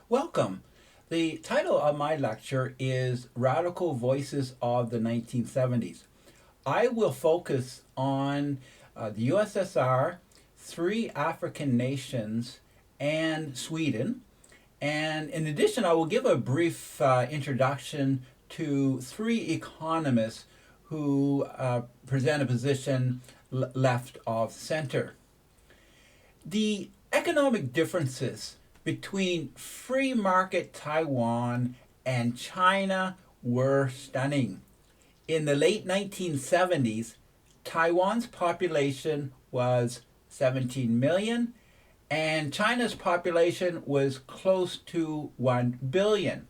Welcome. The title of my lecture is Radical Voices of the 1970s. I will focus on the USSR, three African nations, and Sweden. And in addition, I will give a brief introduction to three economists who present a position left of center. The economic differences between free market Taiwan and China were stunning. In the late 1970s, Taiwan's population was 17 million and China's population was close to 1 billion.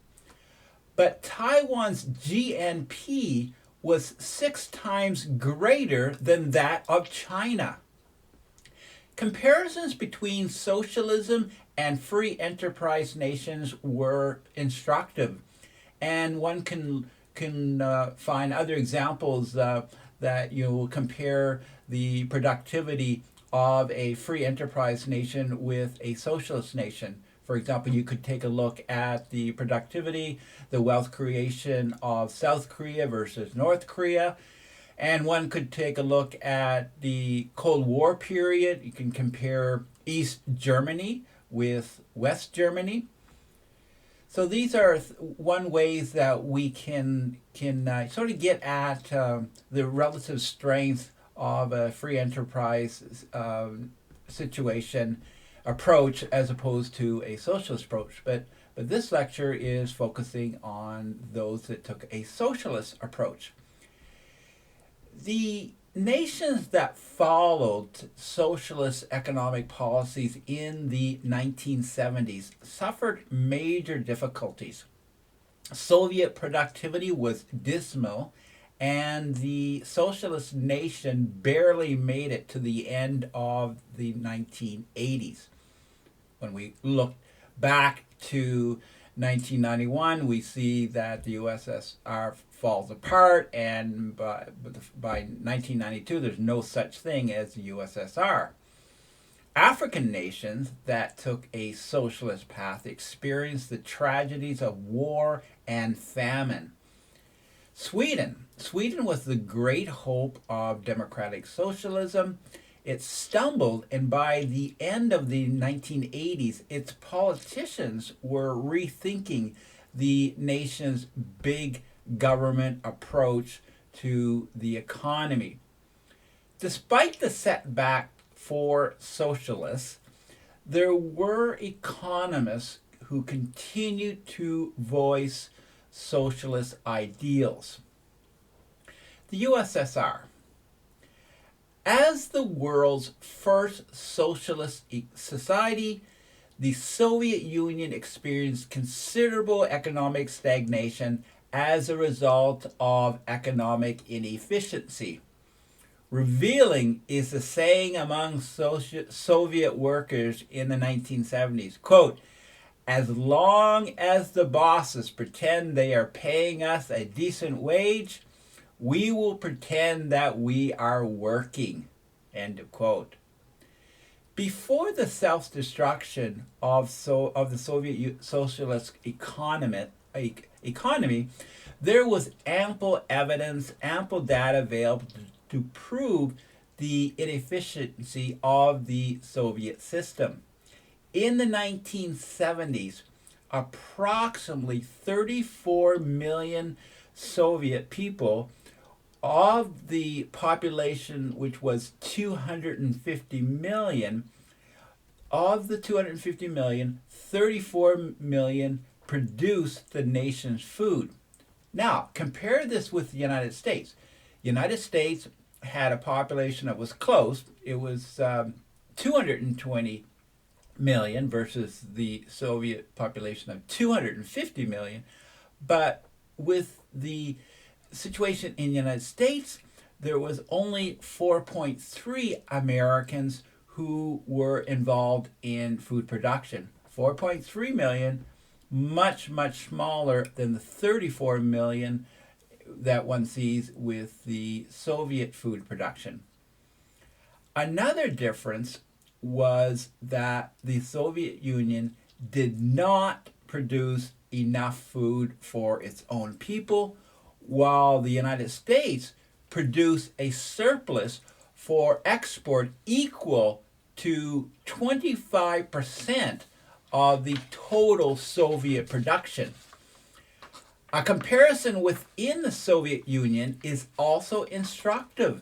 But Taiwan's GNP was 6 times greater than that of China. Comparisons between socialism and free enterprise nations were instructive, and one can find other examples that you will compare the productivity of a free enterprise nation with a socialist nation. For example, you could take a look at the productivity, the wealth creation of South Korea versus North Korea, and one could take a look at the Cold War period. You can compare East Germany with West Germany. So these are one ways that we can sort of get at the relative strength of a free enterprise situation approach as opposed to a socialist approach. But this lecture is focusing on those that took a socialist approach. The nations that followed socialist economic policies in the 1970s suffered major difficulties. Soviet productivity was dismal, and the socialist nation barely made it to the end of the 1980s. When we look back to 1991, we see that the U.S.S.R. falls apart, and by 1992, there's no such thing as the U.S.S.R. African nations that took a socialist path experienced the tragedies of war and famine. Sweden was the great hope of democratic socialism. It stumbled, and by the end of the 1980s, its politicians were rethinking the nation's big government approach to the economy. Despite the setback for socialists, there were economists who continued to voice socialist ideals. The USSR. As the world's first socialist society, the Soviet Union experienced considerable economic stagnation as a result of economic inefficiency. Revealing is the saying among Soviet workers in the 1970s, quote, "As long as the bosses pretend they are paying us a decent wage, we will pretend that we are working," end of quote. Before the self-destruction of the Soviet socialist economy, there was ample evidence, ample data available to prove the inefficiency of the Soviet system. In the 1970s, approximately 34 million Soviet people of the population, which was 250 million, of the 250 million, 34 million produced the nation's food. Now, compare this with the United States. The United States had a population that was close. It was 220 million versus the Soviet population of 250 million. But with the situation in the United States, there was only 4.3 Americans who were involved in food production. 4.3 million, much, much smaller than the 34 million that one sees with the Soviet food production. Another difference was that the Soviet Union did not produce enough food for its own people, while the United States produced a surplus for export equal to 25% of the total Soviet production. A comparison within the Soviet Union is also instructive.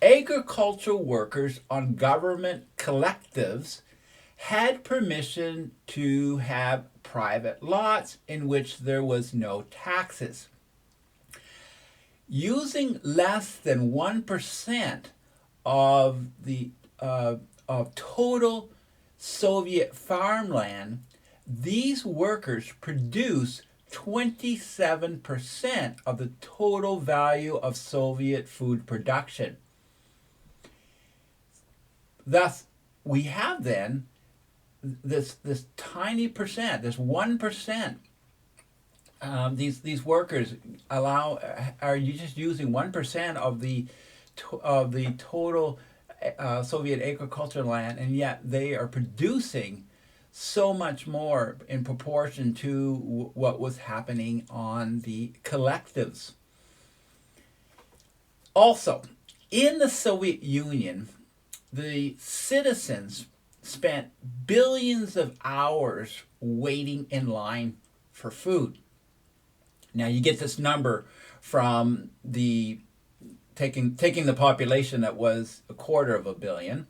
Agricultural workers on government collectives had permission to have private lots in which there was no taxes. Using less than 1% of the of total Soviet farmland, these workers produce 27% of the total value of Soviet food production. Thus, we have then this tiny percent, this 1%. These workers are you just using 1% of the total Soviet agricultural land, and yet they are producing so much more in proportion to what was happening on the collectives. Also, in the Soviet Union, the citizens spent billions of hours waiting in line for food. Now you get this number from the taking the population that was 250 million,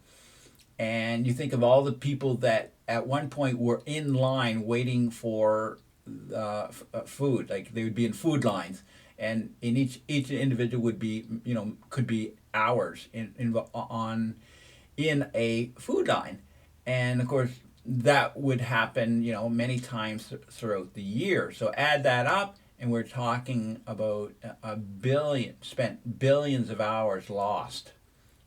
and you think of all the people that at one point were in line waiting for food. Like they would be in food lines, and in each individual would be, could be hours in a food line, and of course that would happen many times throughout the year. So add that up, and we're talking about billions of hours lost.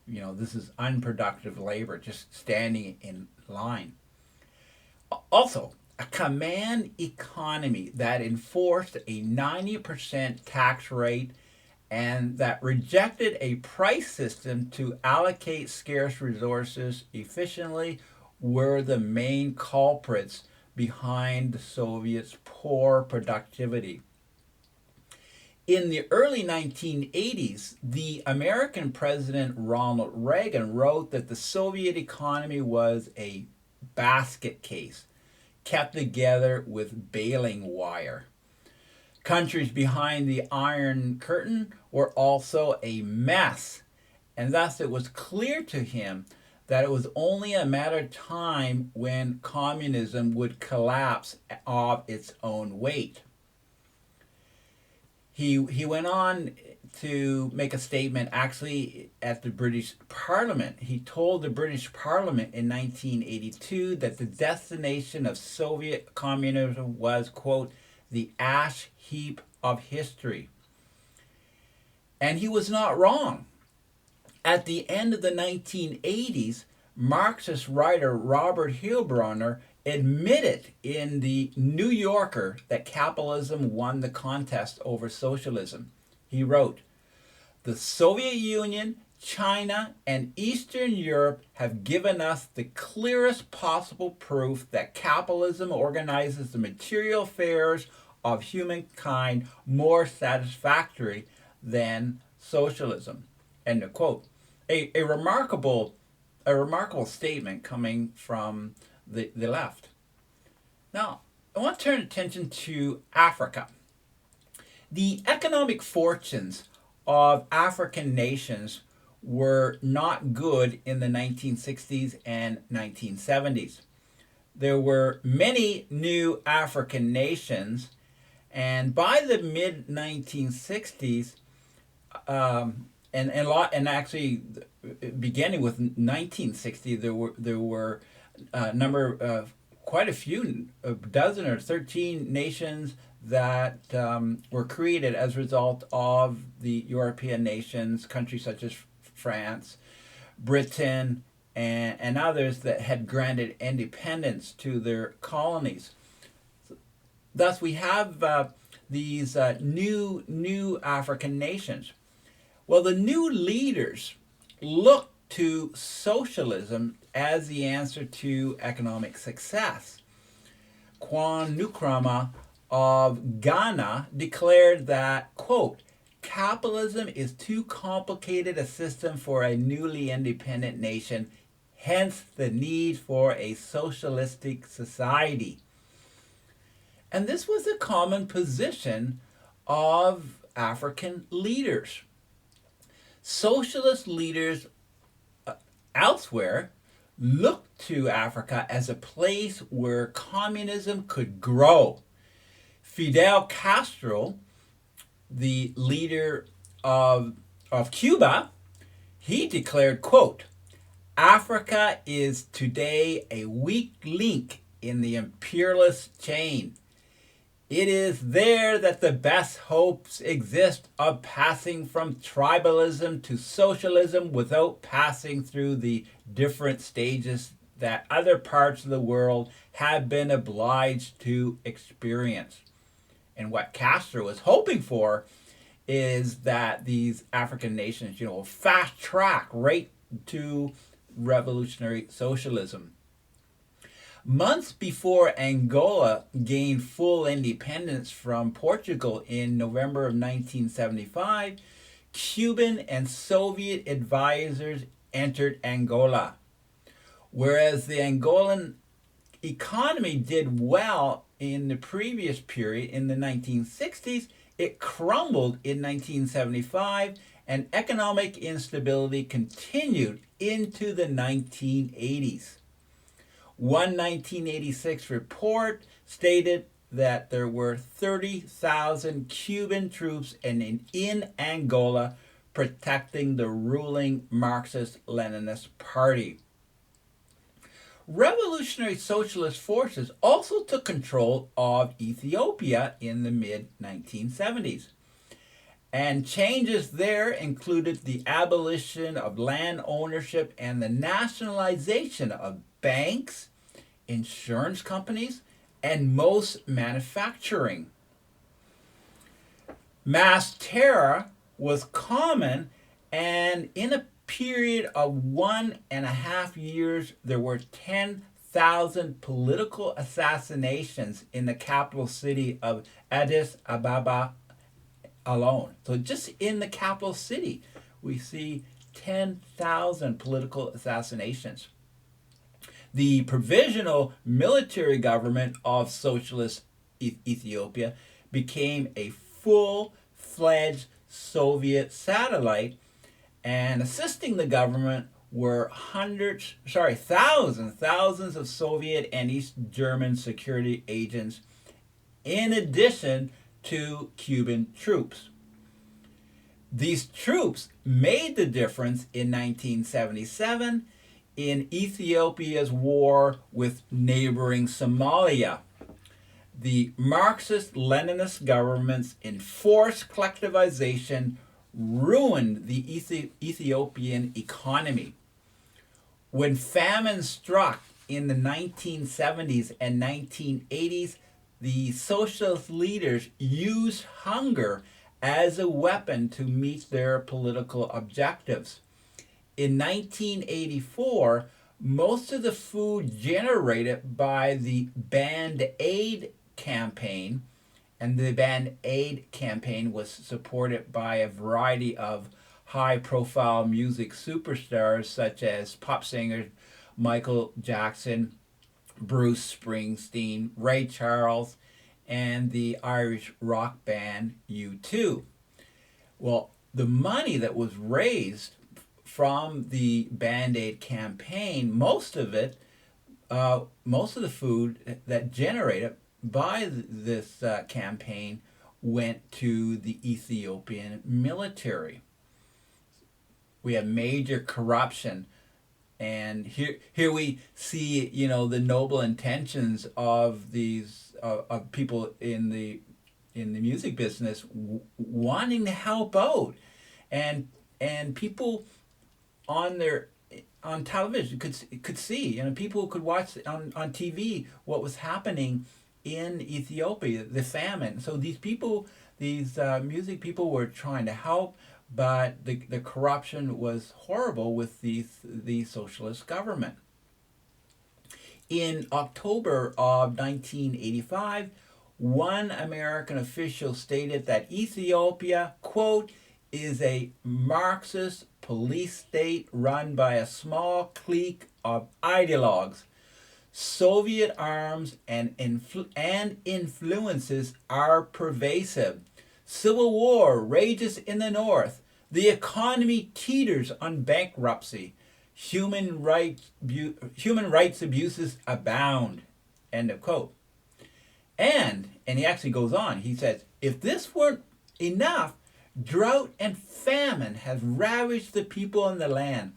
This is unproductive labor, just standing in line. Also, a command economy that enforced a 90% tax rate and that rejected a price system to allocate scarce resources efficiently were the main culprits behind the Soviets' poor productivity. In the early 1980s, the American President Ronald Reagan wrote that the Soviet economy was a basket case, kept together with baling wire. Countries behind the Iron Curtain were also a mess, and thus it was clear to him that it was only a matter of time when communism would collapse of its own weight. He went on to make a statement actually at the British Parliament. He told the British Parliament in 1982 that the destination of Soviet communism was, quote, the ash heap of history. And he was not wrong. At the end of the 1980s, Marxist writer Robert Heilbroner admitted in the New Yorker that capitalism won the contest over socialism. He wrote, "The Soviet Union, China, and Eastern Europe have given us the clearest possible proof that capitalism organizes the material affairs of humankind more satisfactory than socialism." End of quote. A remarkable statement coming from the left. Now, I want to turn attention to Africa. The economic fortunes of African nations were not good in the 1960s and 1970s. There were many new African nations, and by the mid 1960s, and actually beginning with 1960, there were a number of quite a few, a dozen or 13 nations that were created as a result of the European nations, countries such as France, Britain, and others that had granted independence to their colonies. Thus, we have these new African nations. Well, the new leaders looked to socialism as the answer to economic success. Kwame Nkrumah of Ghana declared that, quote, capitalism is too complicated a system for a newly independent nation, hence the need for a socialistic society. And this was a common position of African leaders. Socialist leaders elsewhere looked to Africa as a place where communism could grow. Fidel Castro, the leader of Cuba, he declared, quote, Africa is today a weak link in the imperialist chain. It is there that the best hopes exist of passing from tribalism to socialism without passing through the different stages that other parts of the world have been obliged to experience. And what Castro was hoping for is that these African nations, fast track right to revolutionary socialism. Months before Angola gained full independence from Portugal in November of 1975, Cuban and Soviet advisors entered Angola. Whereas the Angolan economy did well in the previous period, in the 1960s, it crumbled in 1975, and economic instability continued into the 1980s. One 1986 report stated that there were 30,000 Cuban troops in Angola protecting the ruling Marxist-Leninist Party. Revolutionary Socialist forces also took control of Ethiopia in the mid-1970s. And changes there included the abolition of land ownership and the nationalization of banks, insurance companies, and most manufacturing. Mass terror was common, and in a period of 1.5 years, there were 10,000 political assassinations in the capital city of Addis Ababa alone. So just in the capital city, we see 10,000 political assassinations. The provisional military government of socialist Ethiopia became a full-fledged Soviet satellite, and assisting the government were thousands of Soviet and East German security agents, in addition to Cuban troops. These troops made the difference in 1977 in Ethiopia's war with neighboring Somalia. The Marxist-Leninist government's enforced collectivization ruined the Ethiopian economy. When famine struck in the 1970s and 1980s, the socialist leaders used hunger as a weapon to meet their political objectives. In 1984, most of the food generated by the Band Aid campaign, and the Band Aid campaign was supported by a variety of high-profile music superstars such as pop singers Michael Jackson, Bruce Springsteen, Ray Charles, and the Irish rock band U2. Well, the money that was raised from the Band Aid campaign, most of the food that generated by this campaign went to the Ethiopian military. We have major corruption, and here we see the noble intentions of these of people in the music business wanting to help out, and people on television could see, people could watch on TV what was happening in Ethiopia, the famine. So these music people were trying to help, but the corruption was horrible with the socialist government. In October of 1985, one American official stated that Ethiopia, quote, is a Marxist police state run by a small clique of ideologues. Soviet arms and influences are pervasive. Civil war rages in the north. The economy teeters on bankruptcy. Human rights abuses abound. End of quote. And he actually goes on. He says, if this weren't enough, drought and famine has ravaged the people in the land.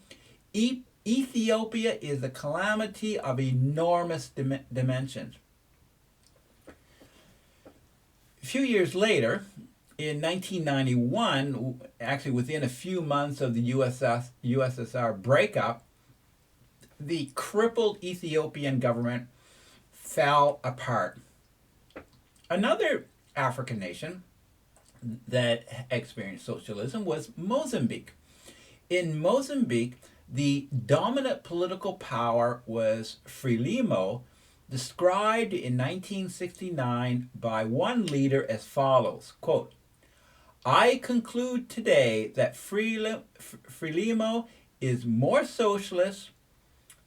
Ethiopia is a calamity of enormous dimensions. A few years later, in 1991, actually within a few months of the U.S.S.R. breakup, the crippled Ethiopian government fell apart. Another African nation that experienced socialism was Mozambique. In Mozambique, the dominant political power was Frelimo, described in 1969 by one leader as follows, quote, I conclude today that Frelimo is more socialist,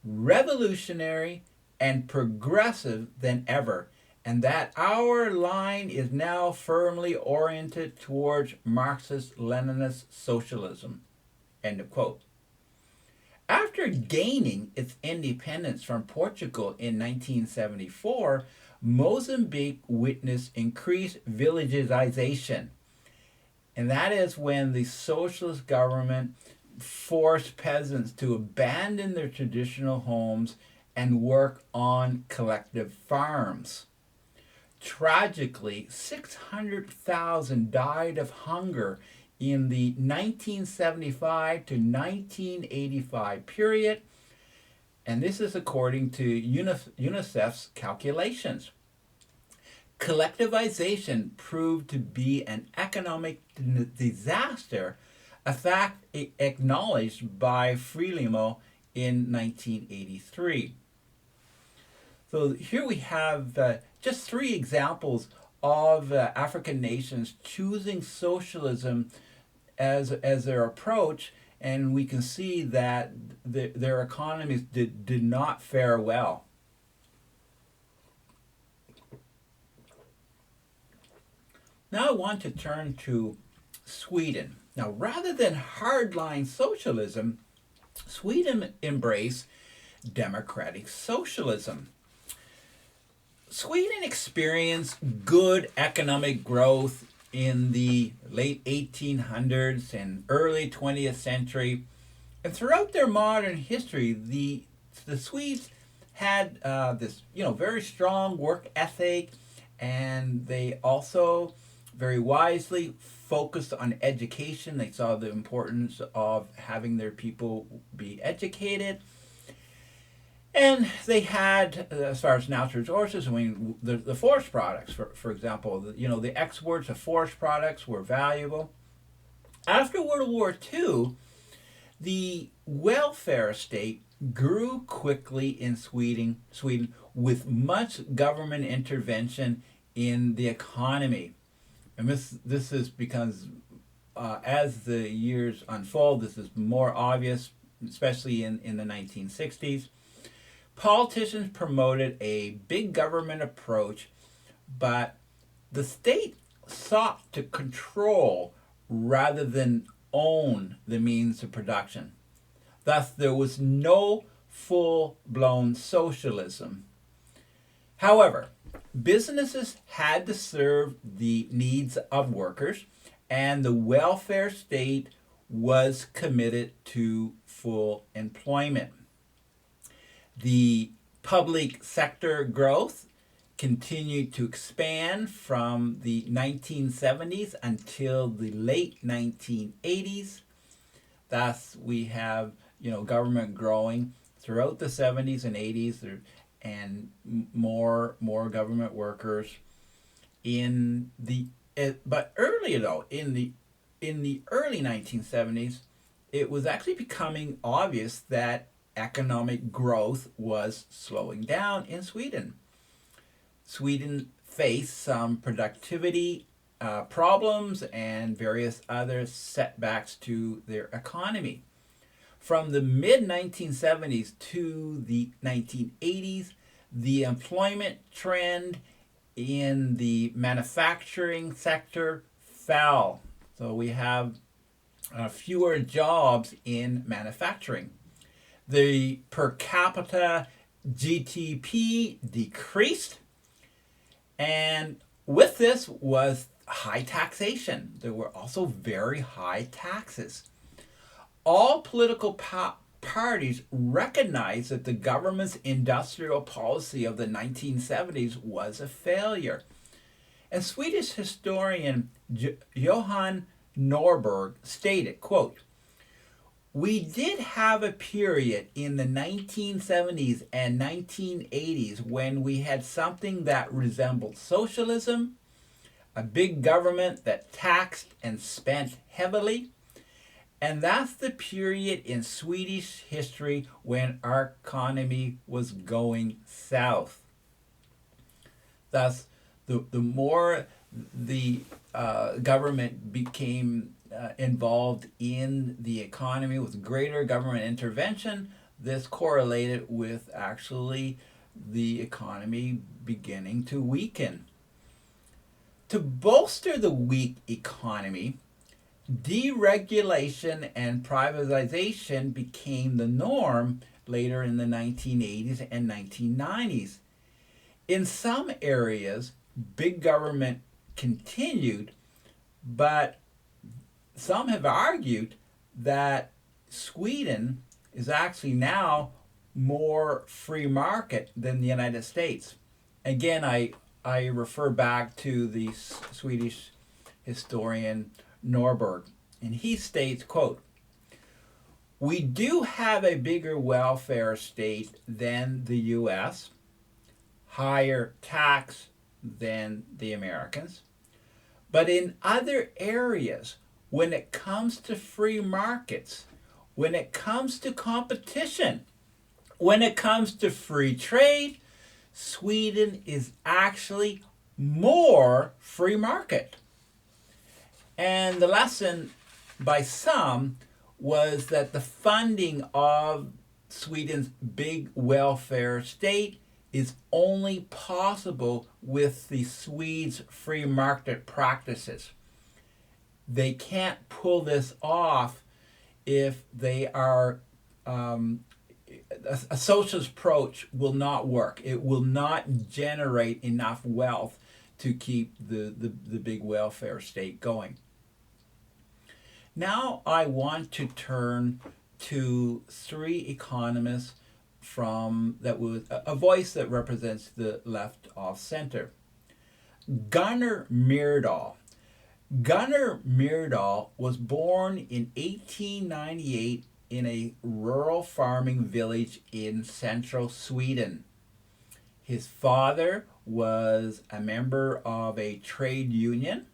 revolutionary, and progressive than ever, and that our line is now firmly oriented towards Marxist-Leninist socialism. End of quote. After gaining its independence from Portugal in 1974, Mozambique witnessed increased villagization. And that is when the socialist government forced peasants to abandon their traditional homes and work on collective farms. Tragically, 600,000 died of hunger in the 1975 to 1985 period, and this is according to UNICEF's calculations. Collectivization proved to be an economic disaster, a fact acknowledged by Frelimo in 1983. So here we have just three examples of African nations choosing socialism as their approach, and we can see that their economies did not fare well. Now I want to turn to Sweden. Now, rather than hardline socialism, Sweden embraced democratic socialism. Sweden experienced good economic growth in the late 1800s and early 20th century. And throughout their modern history, the Swedes had this very strong work ethic, and they also very wisely focused on education. They saw the importance of having their people be educated. And they had, as far as natural resources, I mean, the forest products, for example, the exports of forest products were valuable. After World War II, the welfare state grew quickly in Sweden with much government intervention in the economy. And this is because as the years unfold, this is more obvious, especially in the 1960s. Politicians promoted a big government approach, but the state sought to control rather than own the means of production. Thus, there was no full-blown socialism. However, businesses had to serve the needs of workers, and the welfare state was committed to full employment. The public sector growth continued to expand from the 1970s until the late 1980s. Thus, we have government growing throughout the 70s and 80s, and more government workers but earlier though, in the early 1970s, it was actually becoming obvious that economic growth was slowing down in Sweden. Sweden faced some productivity problems and various other setbacks to their economy. From the mid 1970s to the 1980s, the employment trend in the manufacturing sector fell. So we have fewer jobs in manufacturing. The per capita GDP decreased, and with this was high taxation. There were also very high taxes. All political parties recognized that the government's industrial policy of the 1970s was a failure. And Swedish historian Johan Norberg stated, quote, "We did have a period in the 1970s and 1980s when we had something that resembled socialism, a big government that taxed and spent heavily, and that's the period in Swedish history when our economy was going south." Thus, the more the government became involved in the economy with greater government intervention, this correlated with actually the economy beginning to weaken. To bolster the weak economy, deregulation and privatization became the norm later in the 1980s and 1990s. In some areas, big government continued, but some have argued that Sweden is actually now more free market than the United States. Again, I refer back to the Swedish historian Norberg, and he states, quote, "We do have a bigger welfare state than the U.S., higher tax than the Americans, but in other areas, when it comes to free markets, when it comes to competition, when it comes to free trade, Sweden is actually more free market." And the lesson by some was that the funding of Sweden's big welfare state is only possible with the Swedes' free market practices. They can't pull this off if they are a socialist approach will not work. It will not generate enough wealth to keep the big welfare state going. Now I want to turn to three economists from that was a voice that represents the left of center. Gunnar Myrdal. Gunnar Myrdal was born in 1898 in a rural farming village in central Sweden. His father was a member of a trade union.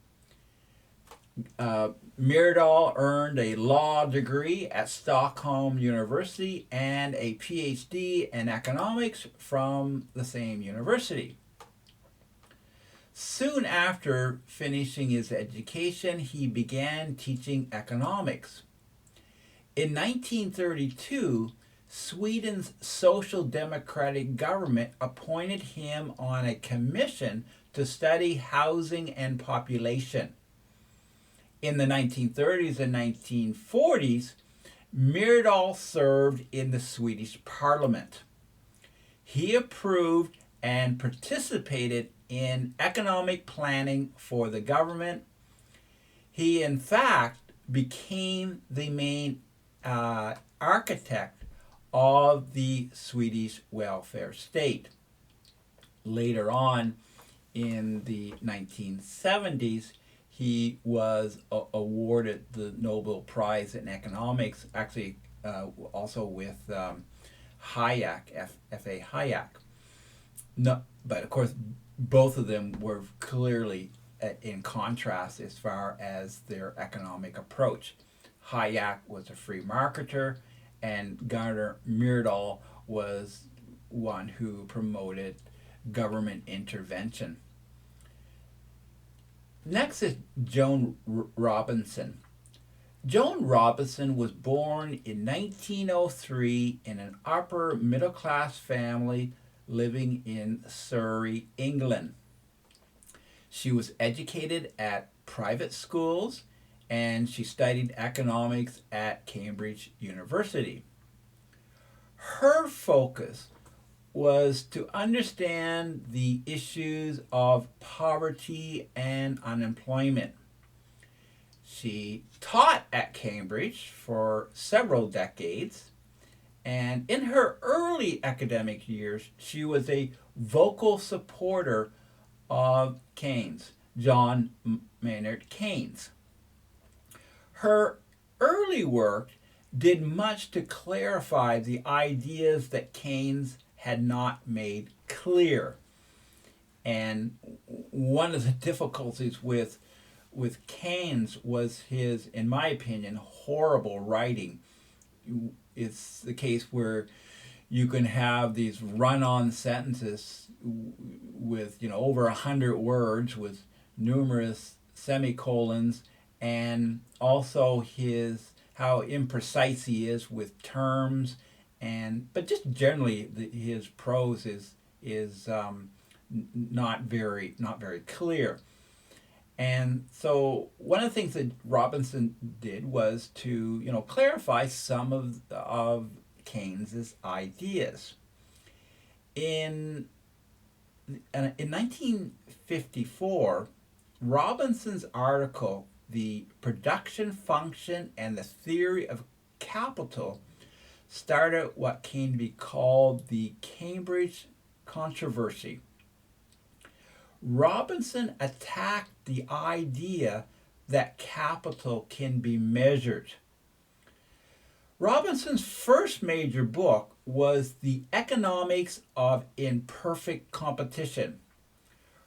Myrdal earned a law degree at Stockholm University and a PhD in economics from the same university. Soon after finishing his education, he began teaching economics. In 1932, Sweden's social democratic government appointed him on a commission to study housing and population. In the 1930s and 1940s, Myrdal served in the Swedish parliament. He approved and participated in economic planning for the government. He, in fact, became the main architect of the Swedish welfare state. Later on, in the 1970s, he was awarded the Nobel Prize in Economics, actually also with Hayek, F.A. Hayek. No, but of course, both of them were clearly in contrast as far as their economic approach. Hayek was a free marketer, and Gunnar Myrdal was one who promoted government intervention. Next is Joan Robinson. Joan Robinson was born in 1903 in an upper middle class family living in Surrey, England. She was educated at private schools and she studied economics at Cambridge University. Her focus was to understand the issues of poverty and unemployment. She taught at Cambridge for several decades, and in her early academic years, she was a vocal supporter of Keynes, John Maynard Keynes. Her early work did much to clarify the ideas that Keynes had not made clear. And one of the difficulties with Keynes was his, in my opinion, horrible writing. It's the case where you can have these run-on sentences with over 100 words with numerous semicolons, and also how imprecise he is with terms, but just generally his prose is not very clear. And so one of the things that Robinson did was to clarify some of Keynes's ideas. In 1954, Robinson's article, "The Production Function and the Theory of Capital," started what came to be called the Cambridge controversy. Robinson attacked the idea that capital can be measured. Robinson's first major book was The Economics of Imperfect Competition.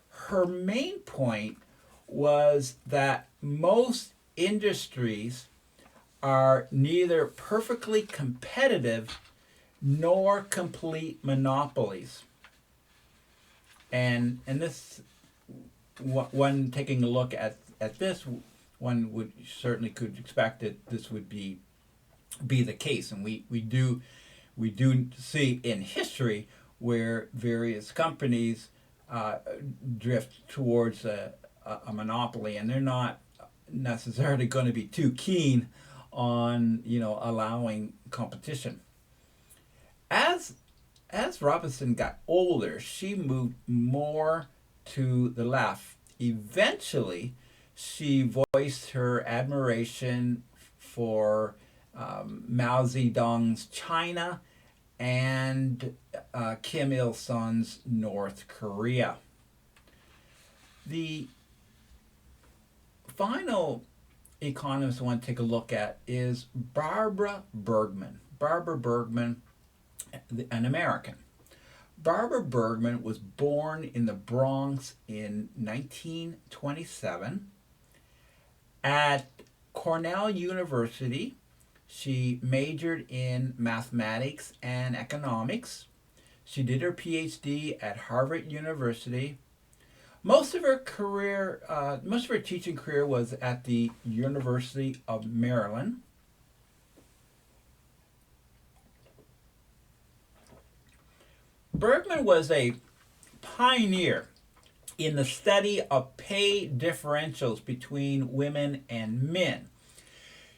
Her main point was that most industries are neither perfectly competitive nor complete monopolies. And this, one taking a look at this, one would certainly could expect that this would be the case, and we do see in history where various companies drift towards a monopoly, and they're not necessarily going to be too keen on allowing competition. As Robinson got older, she moved more to the left. Eventually, she voiced her admiration for Mao Zedong's China and Kim Il-sung's North Korea. The final economist I want to take a look at is Barbara Bergman. Barbara Bergman, an American. Barbara Bergman was born in the Bronx in 1927. At Cornell University, she majored in mathematics and economics. She did her PhD at Harvard University. Most of her teaching career was at the University of Maryland. Bergman was a pioneer in the study of pay differentials between women and men.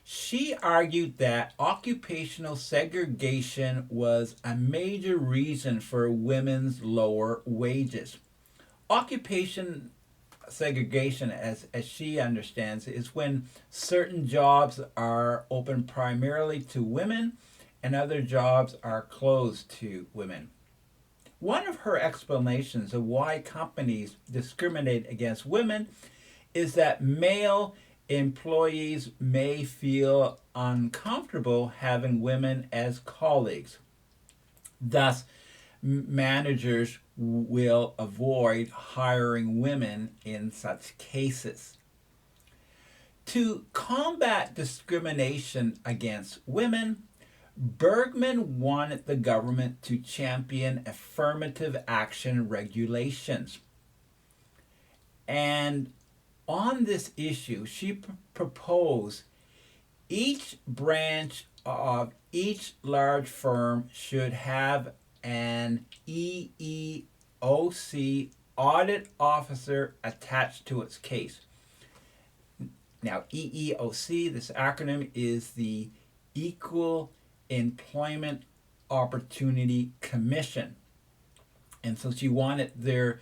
She argued that occupational segregation was a major reason for women's lower wages. Occupation segregation, as she understands it, is when certain jobs are open primarily to women and other jobs are closed to women. One of her explanations of why companies discriminate against women is that male employees may feel uncomfortable having women as colleagues. Thus, managers will avoid hiring women in such cases. To combat discrimination against women, Bergman wanted the government to champion affirmative action regulations. And on this issue, she proposed each branch of each large firm should have an EEOC audit officer attached to its case. Now, EEOC, this acronym is the Equal Employment Opportunity Commission. And so she wanted there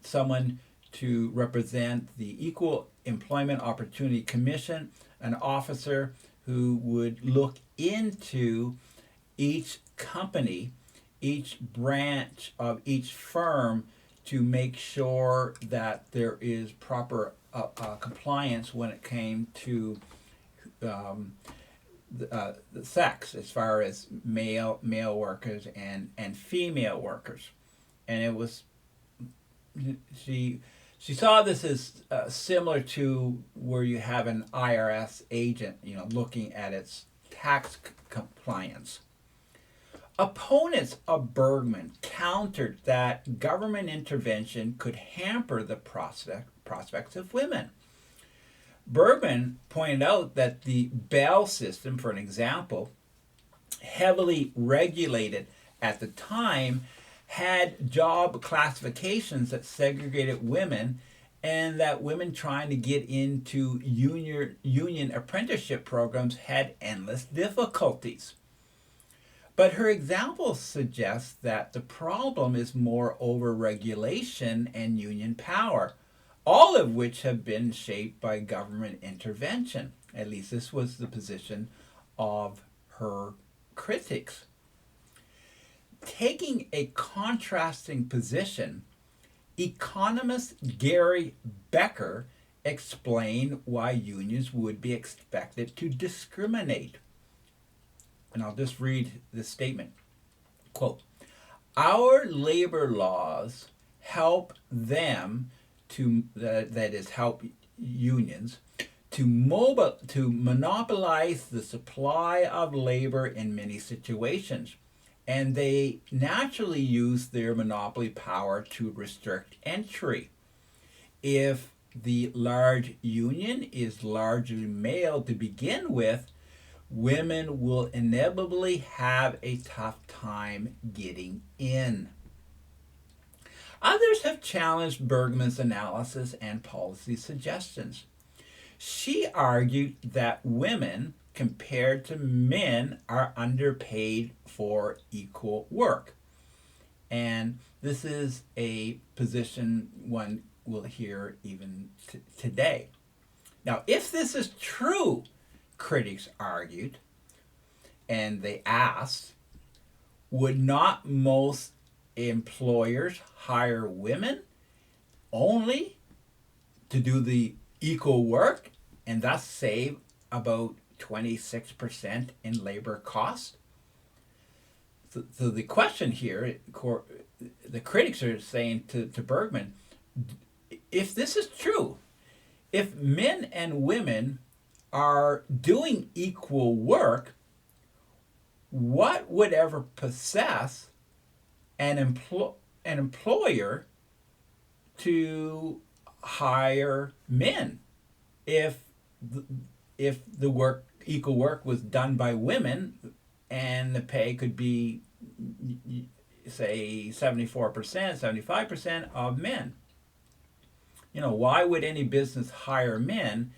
someone to represent the Equal Employment Opportunity Commission, an officer who would look into each company, each branch of each firm to make sure that there is proper compliance when it came to the sex, as far as male workers and female workers. And it was she saw this as similar to where you have an IRS agent, looking at its tax compliance. Opponents of Bergman countered that government intervention could hamper the prospects of women. Bergman pointed out that the Bell system, for an example, heavily regulated at the time, had job classifications that segregated women, and that women trying to get into union apprenticeship programs had endless difficulties. But her example suggests that the problem is more overregulation and union power, all of which have been shaped by government intervention. At least this was the position of her critics. Taking a contrasting position, economist Gary Becker explained why unions would be expected to discriminate. And I'll just read this statement. Quote, "Our labor laws help them that is, help unions to monopolize the supply of labor in many situations. And they naturally use their monopoly power to restrict entry. If the large union is largely male to begin with, women will inevitably have a tough time getting in." Others have challenged Bergman's analysis and policy suggestions. She argued that women, compared to men, are underpaid for equal work. And this is a position one will hear even today. Now, if this is true, critics argued, and they asked, would not most employers hire women only to do the equal work and thus save about 26% in labor cost? So the question here, the critics are saying to Bergman, if this is true, if men and women are doing equal work, what would ever possess an employer to hire men if the equal work was done by women and the pay could be, say, 74%, 75% of men? Why would any business hire men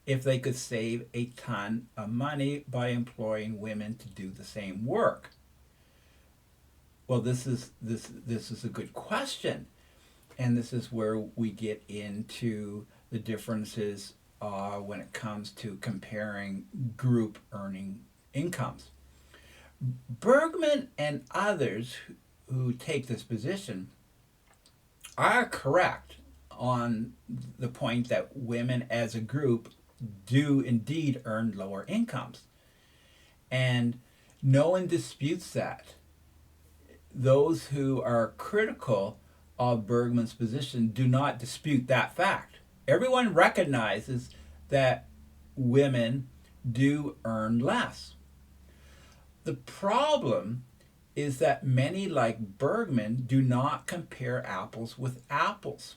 if they could save a ton of money by employing women to do the same work? Well, this is a good question, and this is where we get into the differences when it comes to comparing group earning incomes. Bergman and others who take this position are correct on the point that women as a group do indeed earn lower incomes. And no one disputes that. Those who are critical of Bergman's position do not dispute that fact. Everyone recognizes that women do earn less. The problem is that many, like Bergman, do not compare apples with apples.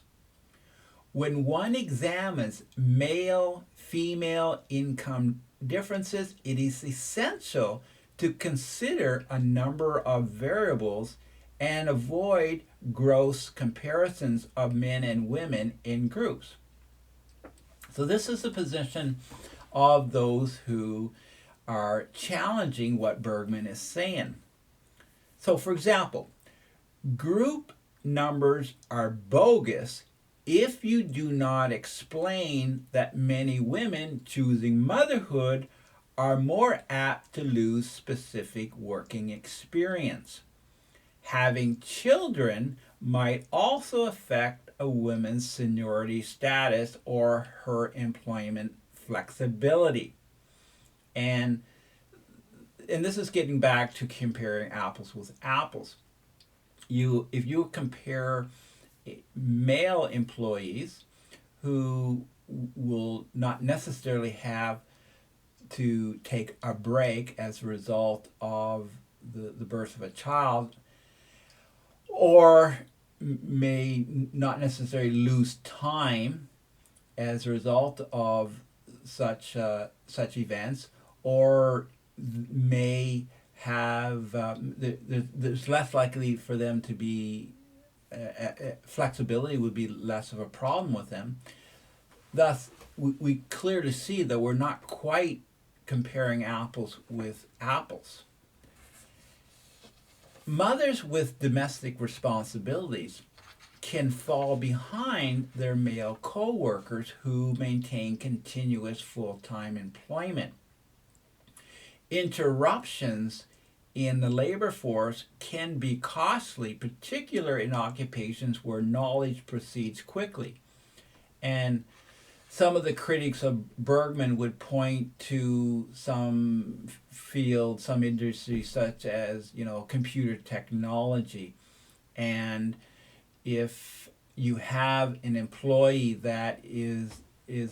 When one examines male female income differences, it is essential to consider a number of variables and avoid gross comparisons of men and women in groups. So, this is the position of those who are challenging what Bergman is saying. So, for example, group numbers are bogus if you do not explain that many women choosing motherhood are more apt to lose specific working experience. Having children might also affect a woman's seniority status or her employment flexibility. And this is getting back to comparing apples with apples. If you compare male employees who will not necessarily have to take a break as a result of the birth of a child, or may not necessarily lose time as a result of such events, or may have there's less likely for them to be flexibility would be less of a problem with them. Thus, we clearly see that we're not quite comparing apples with apples. Mothers with domestic responsibilities can fall behind their male co-workers who maintain continuous full-time employment. Interruptions in the labor force can be costly, particularly in occupations where knowledge proceeds quickly. And some of the critics of Bergman would point to some fields, some industries such as, computer technology. And if you have an employee that is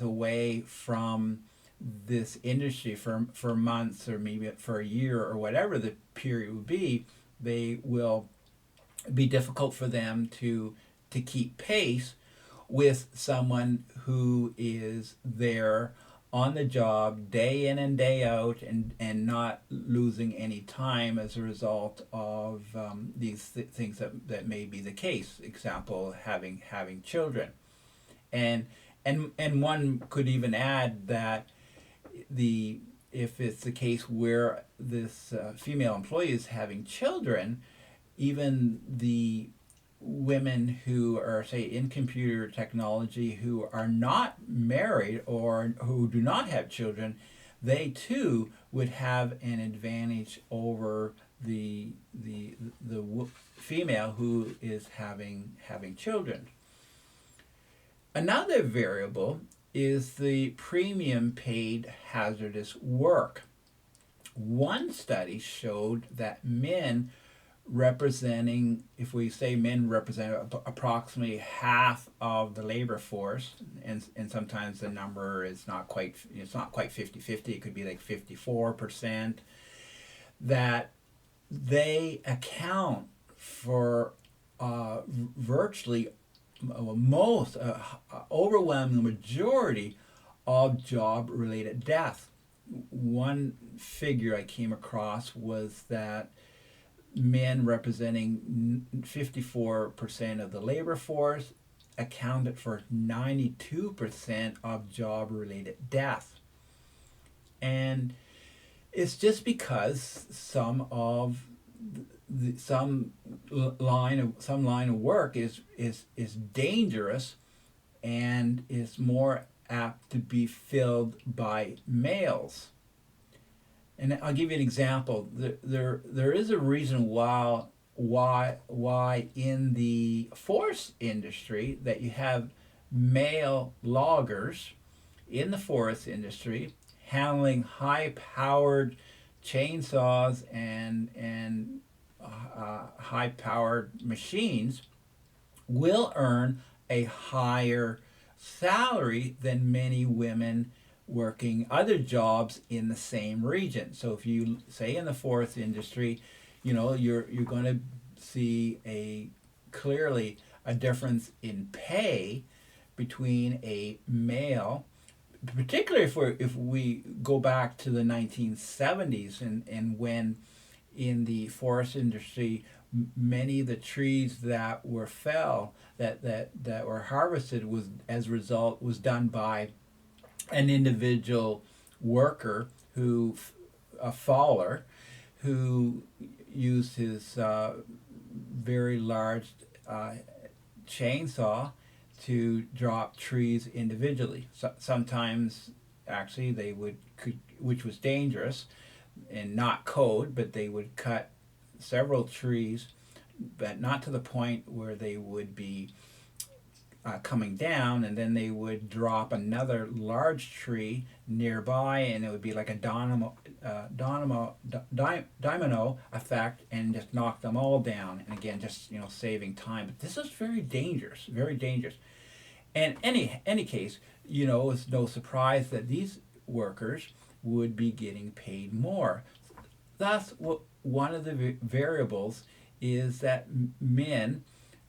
away from this industry for months, or maybe for a year, or whatever the period would be, they will be difficult for them to keep pace with someone who is there on the job day in and day out, and not losing any time as a result of these things that may be the case. Example, having children. And one could even add that if it's the case where this female employee is having children, even the women who are, say, in computer technology, who are not married or who do not have children, they too would have an advantage over the female who is having children. Another variable is the premium paid hazardous work. One study showed that men representing, if we say men represent approximately half of the labor force, and sometimes the number is not quite 50-50, it could be like 54%, that they account for virtually most overwhelming majority of job related deaths. One figure I came across was that men representing 54% of the labor force accounted for 92% of job related deaths. And it's just because some line of work is dangerous and is more apt to be filled by males. And I'll give you an example. There is a reason why in the forest industry that you have male loggers in the forest industry handling high-powered chainsaws and high-powered machines will earn a higher salary than many women working other jobs in the same region. So if you say in the forest industry, you're going to see a clearly a difference in pay between a male, particularly if we go back to the 1970s, and when in the forest industry many of the trees that were that were harvested was as a result was done by an individual worker a faller, who used his very large chainsaw to drop trees individually. Sometimes, actually, which was dangerous and not code, but they would cut several trees, but not to the point where they would be coming down, and then they would drop another large tree nearby, and it would be like a domino effect, and just knock them all down. And again, just saving time. But this is very dangerous, very dangerous. And any case, it's no surprise that these workers would be getting paid more. Thus, one of the variables is that men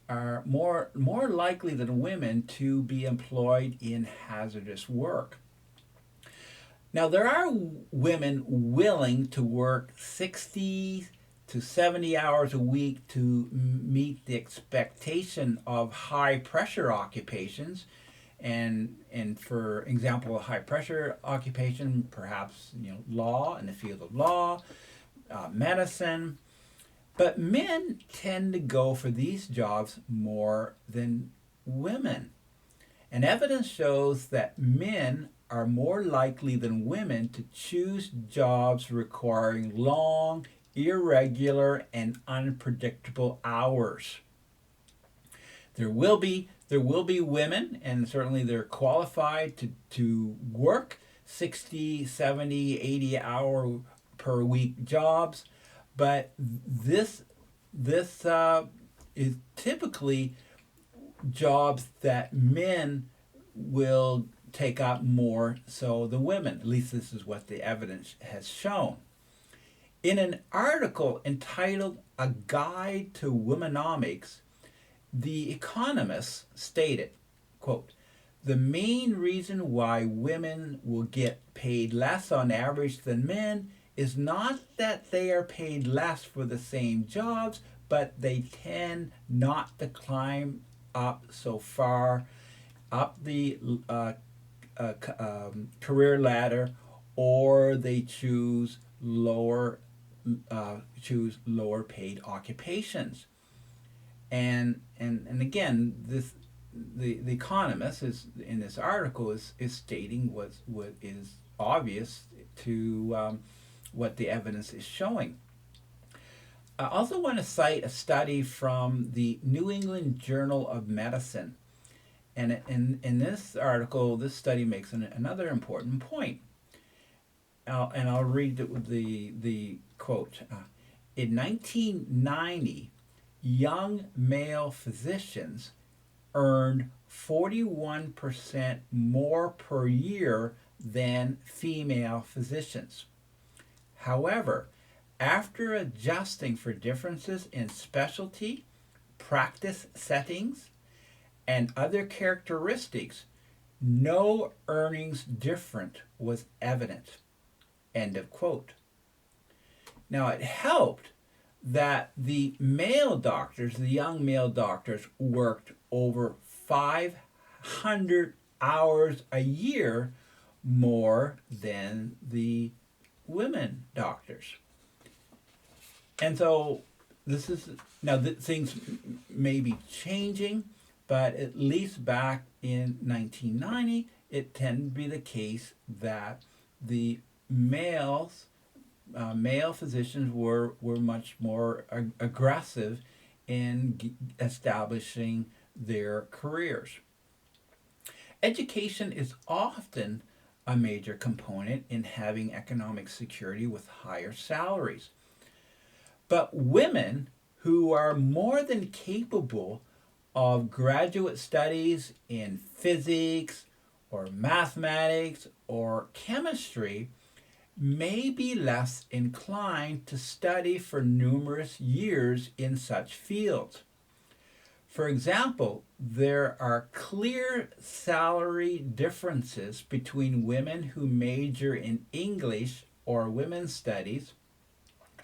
are more likely than women to be employed in hazardous work. Now, there are women willing to work 60 to 70 hours a week to meet the expectation of high pressure occupations. And for example, a high pressure occupation, perhaps law, in the field of law, medicine. But men tend to go for these jobs more than women. And evidence shows that men are more likely than women to choose jobs requiring long, irregular, and unpredictable hours. There will be women, and certainly they're qualified to work 60, 70, 80 hour per week jobs, but this is typically jobs that men will take up more so than women. At least this is what the evidence has shown. In an article entitled "A Guide to Womenomics," the economists stated, quote, "The main reason why women will get paid less on average than men is not that they are paid less for the same jobs, but they tend not to climb up so far up the career ladder, or they choose lower paid occupations." And again, the economist is in this article is stating what is obvious to what the evidence is showing. I also want to cite a study from the New England Journal of Medicine. And in this article, this study makes another important point. I'll read the quote. In 1990, young male physicians earned 41% more per year than female physicians. However, after adjusting for differences in specialty, practice settings, and other characteristics, no earnings difference was evident. End of quote. Now, it helped that the male doctors, the young male doctors, worked over 500 hours a year more than the women doctors. And so things may be changing, but at least back in 1990, it tended to be the case that the male physicians were much more aggressive in establishing their careers. Education is often a major component in having economic security with higher salaries. But women who are more than capable of graduate studies in physics or mathematics or chemistry may be less inclined to study for numerous years in such fields. For example, there are clear salary differences between women who major in English or women's studies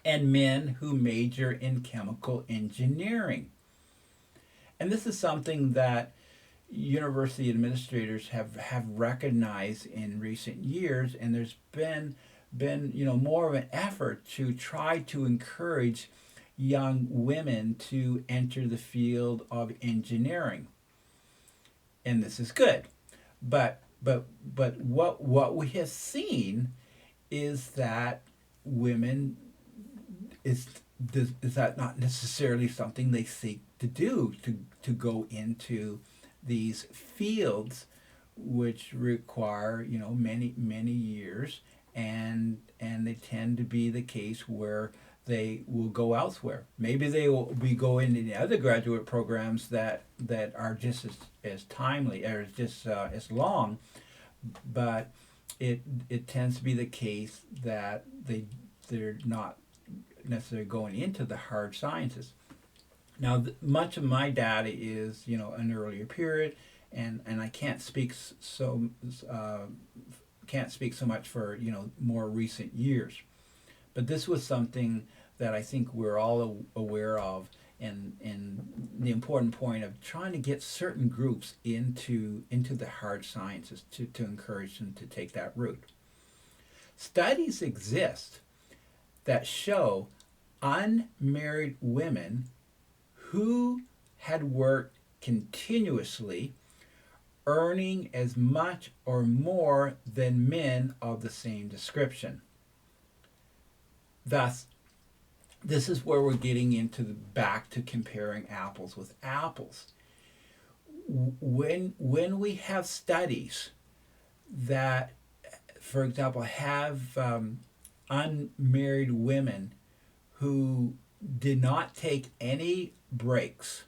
and men who major in chemical engineering. And this is something that university administrators have recognized in recent years, and there's been more of an effort to try to encourage young women to enter the field of engineering, and this is good. But what we have seen is that women is is that not necessarily something they seek to do, to go into these fields which require many years, and they tend to be the case where they will go elsewhere. Maybe they will be going into other graduate programs that are just as timely or just as long, but it tends to be the case that they're not necessarily going into the hard sciences. Now, much of my data is an earlier period, and I can't speak so much for more recent years. But this was something that I think we're all aware of, and the important point of trying to get certain groups into the hard sciences to encourage them to take that route. Studies exist that show unmarried women who had worked continuously earning as much or more than men of the same description. Thus, this is where we're getting into back to comparing apples with apples. When we have studies that, for example, have unmarried women who did not take any breaks,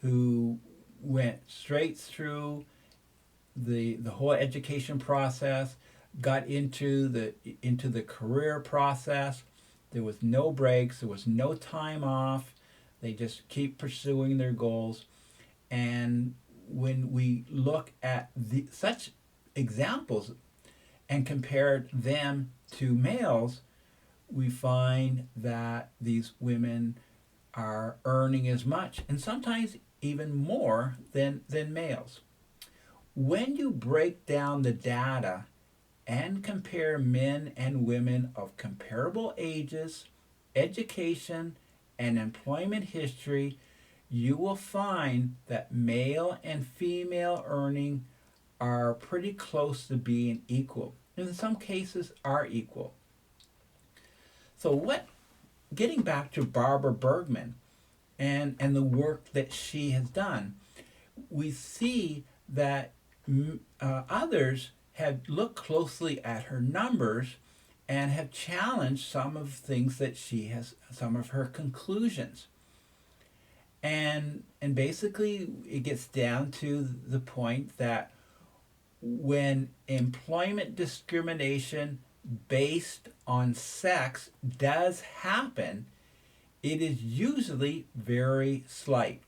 who went straight through the whole education process, got into the career process. There was no breaks, there was no time off. They just keep pursuing their goals. And when we look at such examples and compare them to males, we find that these women are earning as much and sometimes even more than males. When you break down the data and compare men and women of comparable ages, education, and employment history, you will find that male and female earning are pretty close to being equal. In some cases are equal. So getting back to Barbara Bergman and the work that she has done, we see that others have looked closely at her numbers and have challenged some of the things that some of her conclusions. And basically it gets down to the point that when employment discrimination based on sex does happen, it is usually very slight.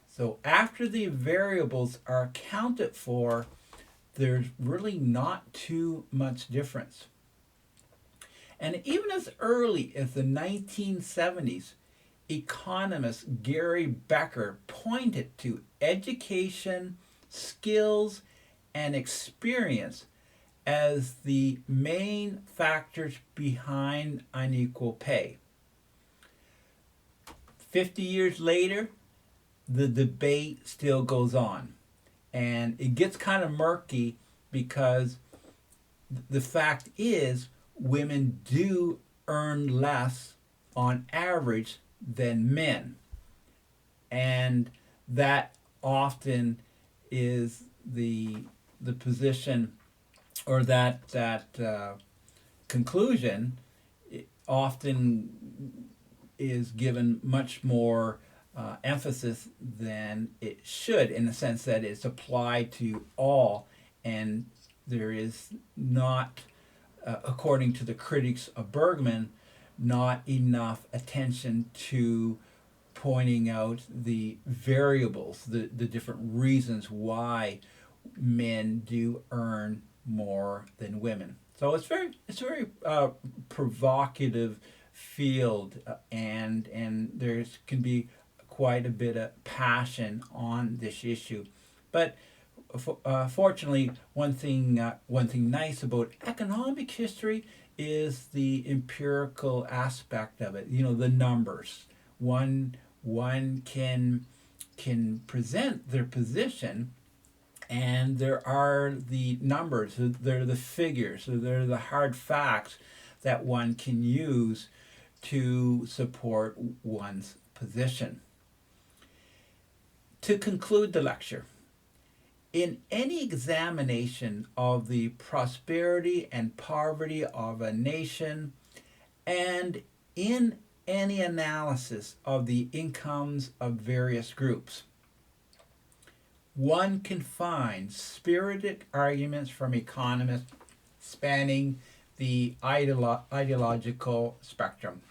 So after the variables are accounted for, there's really not too much difference. And even as early as the 1970s, economist Gary Becker pointed to education, skills, and experience as the main factors behind unequal pay. 50 years later, the debate still goes on. And it gets kind of murky because the fact is women do earn less on average than men. And that often is the position, or that conclusion often is given much more emphasis than it should, in the sense that it's applied to all, and there is not, according to the critics of Bergman, not enough attention to pointing out the variables, the different reasons why men do earn more than women. So it's a very provocative field, and there's can be quite a bit of passion on this issue, but fortunately, one thing nice about economic history is the empirical aspect of it. You know, the numbers. One can present their position, and there are the numbers. There are the figures. So there are the hard facts that one can use to support one's position. To conclude the lecture, in any examination of the prosperity and poverty of a nation, and in any analysis of the incomes of various groups, one can find spirited arguments from economists spanning the ideological spectrum.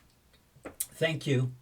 Thank you.